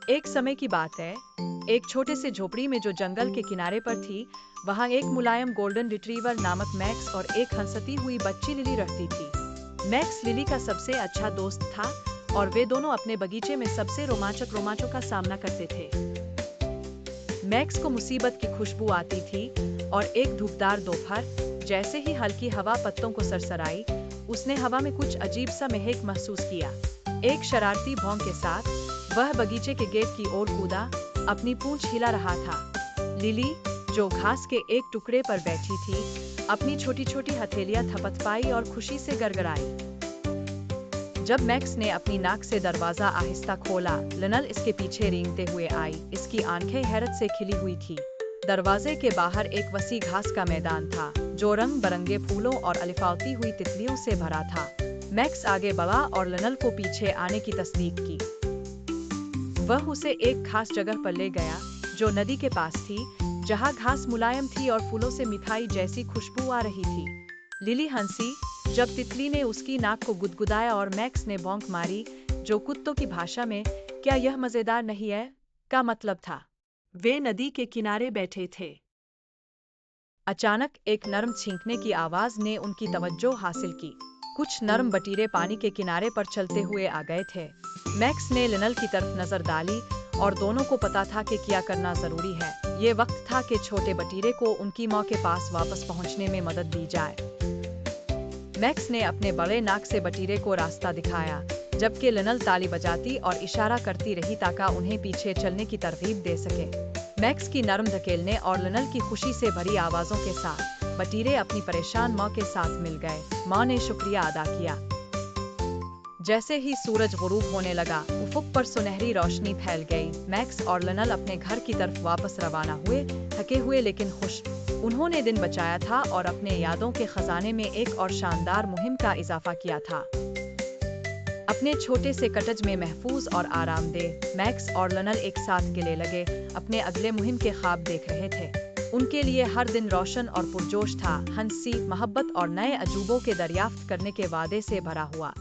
एक समय की बात है, एक छोटे से झोपड़ी में जो जंगल के किनारे पर थी, वहाँ एक मुलायम गोल्डन रिट्रीवर नामक मैक्स और एक हंसती हुई बच्ची लिली रहती थी। मैक्स लिली का सबसे अच्छा दोस्त था और वे दोनों अपने बगीचे में सबसे रोमांचों का सामना करते थे। मैक्स को मुसीबत की खुशबू आती थी और एक धूपदार दोपहर जैसे ही हल्की हवा पत्तों को सरसराई, उसने हवा में कुछ अजीब सा महक महसूस किया। एक शरारती भौंक के साथ वह बगीचे के गेट की ओर कूदा, अपनी पूंछ हिला रहा था। लिली, जो घास के एक टुकड़े पर बैठी थी, अपनी छोटी-छोटी हथेलियां थपथपाई और खुशी से गड़गड़ाई। जब मैक्स ने अपनी नाक से दरवाजा आहिस्ता खोला, लिनल इसके पीछे रेंगते हुए आई। इसकी आंखें हैरत से खिली हुई थी। दरवाजे के बाहर एक वसी घास का मैदान था, जो रंग बरंगे फूलों और अलिफाती हुई तितलियों से भरा था। मैक्स आगे बढ़ा और लिनल को पीछे आने की तस्दीक की। वह उसे एक खास जगह पर ले गया, जो नदी के पास थी, जहां घास मुलायम थी और फूलों से मिठाई जैसी खुशबू आ रही थी। लिली हंसी जब तितली ने उसकी नाक को गुदगुदाया और मैक्स ने भौंक मारी, जो कुत्तों की भाषा में "क्या यह मजेदार नहीं है" का मतलब था। वे नदी के किनारे बैठे थे। अचानक एक नरम छींकने की आवाज ने उनकी तवज्जो हासिल की। कुछ नरम बटीरे पानी के किनारे पर चलते हुए आ गए थे। मैक्स ने लिनल की तरफ नजर डाली और दोनों को पता था कि क्या करना जरूरी है। ये वक्त था कि छोटे बटीरे को उनकी माँ के पास वापस पहुंचने में मदद दी जाए। मैक्स ने अपने बड़े नाक से बटीरे को रास्ता दिखाया, जबकि लिनल ताली बजाती और इशारा करती रही ताकि उन्हें पीछे चलने की तरगीब दे सके। मैक्स की नरम धकेलने और लिनल की खुशी से भरी आवाजों के साथ बटीरे अपनी परेशान माँ के साथ मिल गए। माँ ने शुक्रिया अदा किया। जैसे ही सूरज गुरूब होने लगा, उफुक पर सुनहरी रोशनी फैल गई। मैक्स और लिनल अपने घर की तरफ वापस रवाना हुए, थके हुए लेकिन खुश। उन्होंने दिन बचाया था और अपने यादों के खजाने में एक और शानदार मुहिम का इजाफा किया था। अपने छोटे से कटज में महफूज और आरामदेह, मैक्स और लिनल एक साथ गिले लगे अपने अगले मुहिम के ख्वाब देख रहे थे। उनके लिए हर दिन रोशन और पुरजोश था, हंसी, मोहब्बत और नए अजूबों के दरियाफ्त करने के वादे से भरा हुआ।